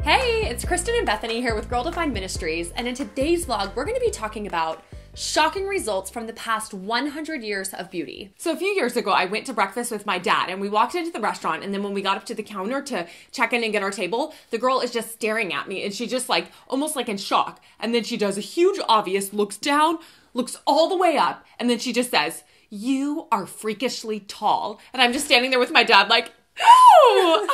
Hey, it's Kristen and Bethany here with Girl Defined Ministries, and in today's vlog, we're going to be talking about shocking results from the past 100 years of beauty. So a few years ago, I went to breakfast with my dad, and we walked into the restaurant, and then when we got up to the counter to check in and get our table, the girl is just staring at me, and she just like, almost like in shock. And then she does a huge obvious, looks down, looks all the way up, and then she just says, "You are freakishly tall." And I'm just standing there with my dad like, "No,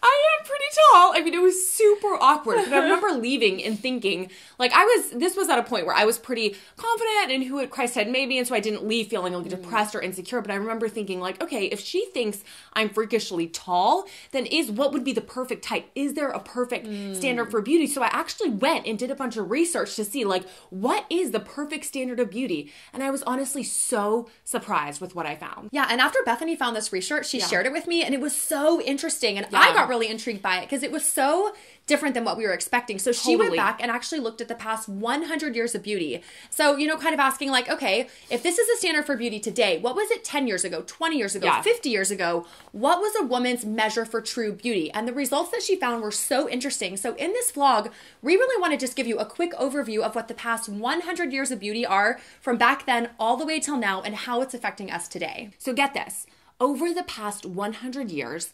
I am pretty tall." I mean, it was super awkward. But I remember leaving and thinking, like, this was at a point where I was pretty confident in who Christ had made me, and so I didn't leave feeling like depressed or insecure. But I remember thinking, like, okay, if she thinks I'm freakishly tall, then what would be the perfect type? Is there a perfect standard for beauty? So I actually went and did a bunch of research to see, like, what is the perfect standard of beauty? And I was honestly so surprised with what I found. Yeah, and after Bethany found this research, she shared it with me, and it was so interesting. And I got really intrigued by it because it was so different than what we were expecting. So she went back and actually looked at the past 100 years of beauty. So, kind of asking like, okay, if this is the standard for beauty today, what was it 10 years ago, 20 years ago, 50 years ago? What was a woman's measure for true beauty? And the results that she found were so interesting. So in this vlog, we really want to just give you a quick overview of what the past 100 years of beauty are from back then all the way till now and how it's affecting us today. So get this, over the past 100 years,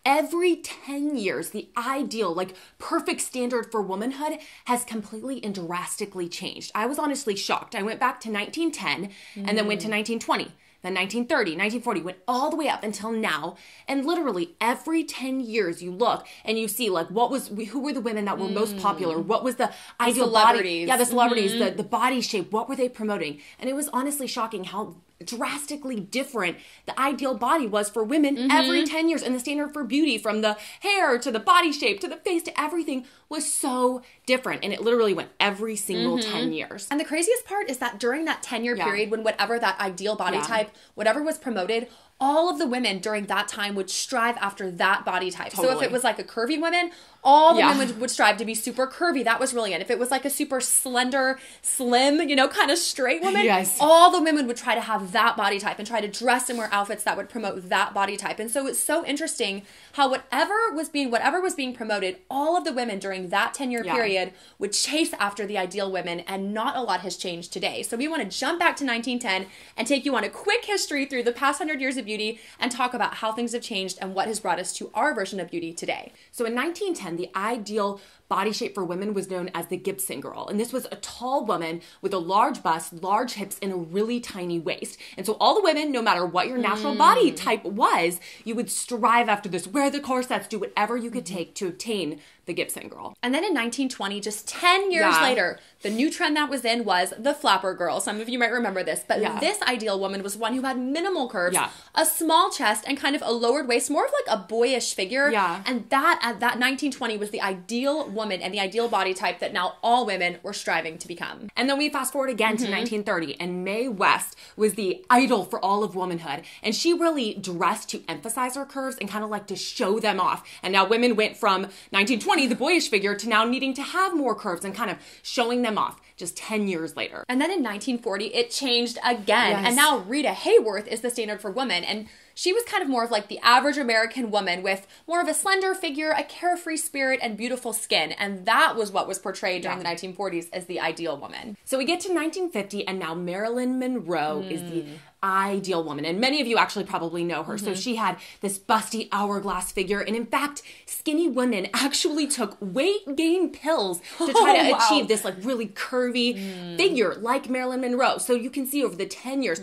every 10 years, the ideal, like perfect standard for womanhood has completely and drastically changed. I was honestly shocked. I went back to 1910 and then went to 1920. Then 1930, 1940, went all the way up until now. And literally every 10 years you look and you see like who were the women that were most popular? What was the ideal body? Yeah, the celebrities, the body shape, what were they promoting? And it was honestly shocking how drastically different the ideal body was for women every 10 years. And the standard for beauty, from the hair to the body shape to the face to everything, was so different. And it literally went every single 10 years. And the craziest part is that during that 10-year period, when whatever that ideal body type, whatever was promoted, all of the women during that time would strive after that body type. Totally. So if it was like a curvy woman, all the women would strive to be super curvy. That was really it. If it was like a super slender, slim, kind of straight woman, all the women would try to have that body type and try to dress and wear outfits that would promote that body type. And so it's so interesting how whatever was being promoted, all of the women during that 10-year period would chase after the ideal women, and not a lot has changed today. So we want to jump back to 1910 and take you on a quick history through the past 100 years of beauty and talk about how things have changed and what has brought us to our version of beauty today. So in 1910, the ideal body shape for women was known as the Gibson girl. And this was a tall woman with a large bust, large hips, and a really tiny waist. And so all the women, no matter what your natural body type was, you would strive after this, wear the corsets, do whatever you could take to obtain the Gibson girl. And then in 1920, just 10 years later, the new trend that was in was the flapper girl. Some of you might remember this, but this ideal woman was one who had minimal curves, a small chest, and kind of a lowered waist, more of like a boyish figure. And that at that 1920 was the ideal woman and the ideal body type that now all women were striving to become. And then we fast forward again to 1930, and Mae West was the idol for all of womanhood. And she really dressed to emphasize her curves and kind of like to show them off. And now women went from 1920, the boyish figure, to now needing to have more curves and kind of showing them off just 10 years later. And then in 1940, it changed again. And now Rita Hayworth is the standard for women. And she was kind of more of like the average American woman with more of a slender figure, a carefree spirit, and beautiful skin. And that was what was portrayed during the 1940s as the ideal woman. So we get to 1950, and now Marilyn Monroe is the ideal woman. And many of you actually probably know her. So she had this busty hourglass figure. And in fact, skinny women actually took weight gain pills to try to achieve this like really curvy figure like Marilyn Monroe. So you can see over the 10 years,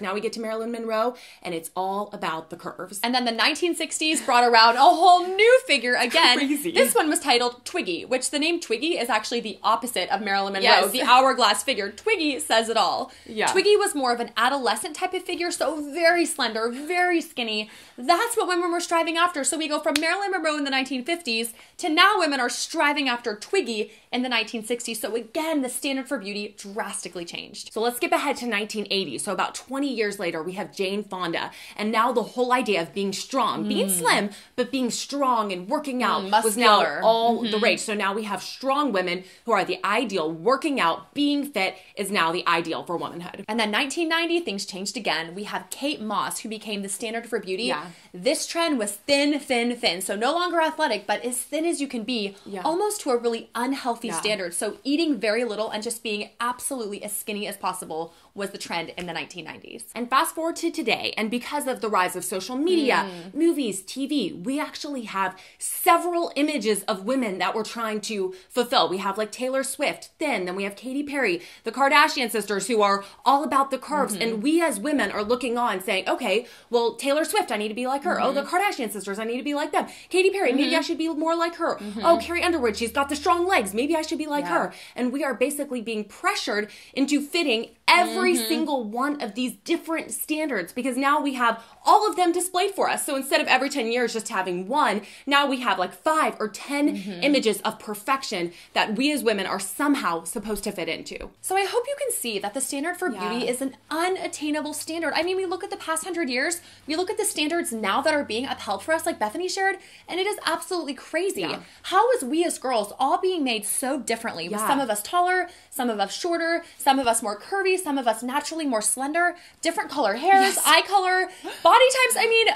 now we get to Marilyn Monroe, and it's all about the curves. And then the 1960s brought around a whole new figure again. Crazy. This one was titled Twiggy, which the name Twiggy is actually the opposite of Marilyn Monroe, the hourglass figure. Twiggy says it all. Twiggy was more of an adolescent type of figure, so very slender, very skinny. That's what women were striving after. So we go from Marilyn Monroe in the 1950s to now women are striving after Twiggy in the 1960s. So again, the standard for beauty drastically changed. So let's skip ahead to 1980. So about 20 years later, we have Jane Fonda. And now the whole idea of being strong, being slim, but being strong and working out was now all the rage. So now we have strong women who are the ideal. Working out, being fit is now the ideal for womanhood. And then 1990, things changed changed again. We have Kate Moss, who became the standard for beauty. Yeah. This trend was thin, thin, thin. So no longer athletic, but as thin as you can be, almost to a really unhealthy standard. So eating very little and just being absolutely as skinny as possible was the trend in the 1990s. And fast forward to today, and because of the rise of social media, movies, TV, we actually have several images of women that we're trying to fulfill. We have like Taylor Swift, thin, then we have Katy Perry, the Kardashian sisters who are all about the curves, and we as women are looking on saying, okay, well, Taylor Swift, I need to be like her. Oh, the Kardashian sisters, I need to be like them. Katy Perry, maybe I should be more like her. Oh, Carrie Underwood, she's got the strong legs, maybe I should be like her. And we are basically being pressured into fitting every single one of these different standards, because now we have all of them displayed for us. So instead of every 10 years just having one, now we have like 5 or 10 images of perfection that we as women are somehow supposed to fit into. So I hope you can see that the standard for beauty is an unattainable standard. I mean, we look at the past 100 years, we look at the standards now that are being upheld for us, like Bethany shared, and it is absolutely crazy. How is we as girls all being made so differently? With some of us taller, some of us shorter, some of us more curvy, some of us naturally more slender, different color hairs, eye color, body types. I mean,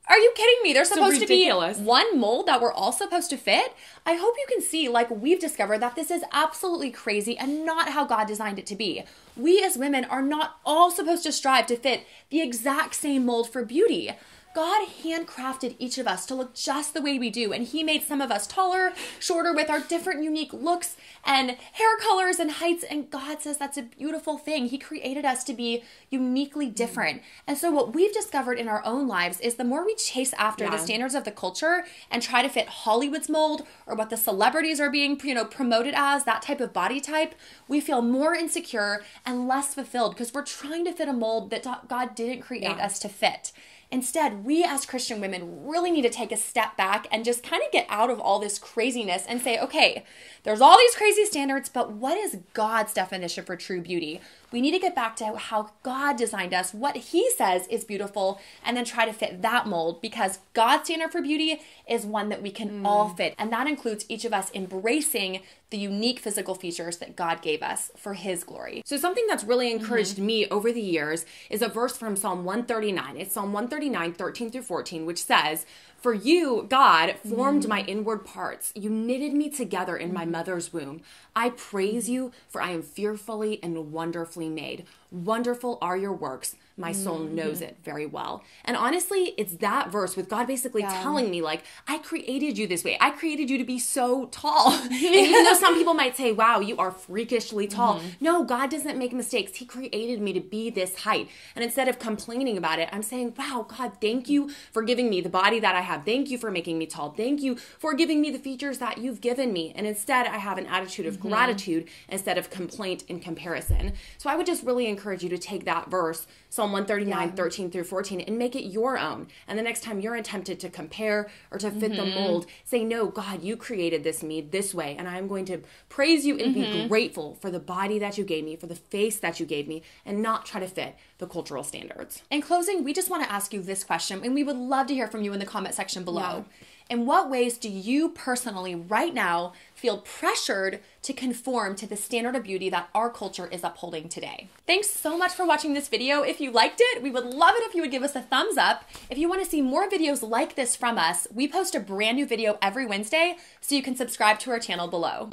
are you kidding me? There's supposed to be one mold that we're all supposed to fit. I hope you can see, like we've discovered, that this is absolutely crazy and not how God designed it to be. We as women are not all supposed to strive to fit the exact same mold for beauty. God handcrafted each of us to look just the way we do, and he made some of us taller, shorter, with our different unique looks and hair colors and heights, and God says that's a beautiful thing. He created us to be uniquely different. And so what we've discovered in our own lives is the more we chase after the standards of the culture and try to fit Hollywood's mold or what the celebrities are being, promoted as, that type of body type, we feel more insecure and less fulfilled because we're trying to fit a mold that God didn't create us to fit. Instead, we as Christian women really need to take a step back and just kind of get out of all this craziness and say, okay, there's all these crazy standards, but what is God's definition for true beauty? We need to get back to how God designed us, what he says is beautiful, and then try to fit that mold, because God's standard for beauty is one that we can all fit. And that includes each of us embracing the unique physical features that God gave us for his glory. So something that's really encouraged me over the years is a verse from Psalm 139. It's Psalm 139, 13 through 14, which says, "For you, God, formed my inward parts. You knitted me together in my mother's womb. I praise you, for I am fearfully and wonderfully made. Wonderful are your works. My soul knows it very well." And honestly, it's that verse with God basically telling me, like, I created you this way. I created you to be so tall. And even though some people might say, wow, you are freakishly tall. No, God doesn't make mistakes. He created me to be this height. And instead of complaining about it, I'm saying, wow, God, thank you for giving me the body that I have. Thank you for making me tall. Thank you for giving me the features that you've given me. And instead, I have an attitude of gratitude instead of complaint and comparison. So I would just really encourage you to take that verse, Psalm 139, 13 through 14, and make it your own. And the next time you're tempted to compare or to fit the mold, say, no, God, you created me this way, and I'm going to praise you and be grateful for the body that you gave me, for the face that you gave me, and not try to fit the cultural standards. In closing, we just want to ask you this question, and we would love to hear from you in the comment section below. In what ways do you personally right now feel pressured to conform to the standard of beauty that our culture is upholding today? Thanks so much for watching this video. If you liked it, we would love it if you would give us a thumbs up. If you want to see more videos like this from us, we post a brand new video every Wednesday, so you can subscribe to our channel below.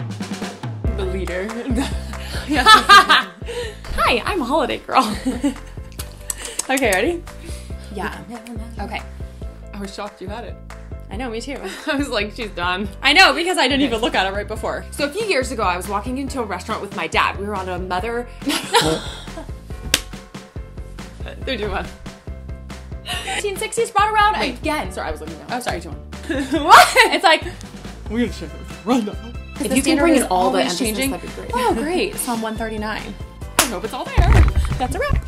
The leader. Hi, I'm a holiday girl. Okay, ready? Yeah. Okay. I was shocked you had it. I know, me too. I was like, she's done. I know, because I didn't even look at it right before. So a few years ago, I was walking into a restaurant with my dad. We were on a mother... 3, 2, 1. 1960s brought around again. Sorry, I was looking down. Oh, sorry, 2, 1. What? It's like... We're going to check this. Run down. If you can bring in all the emphasis, changing, that'd be great. Oh, great. Psalm 139. I hope it's all there. That's a wrap.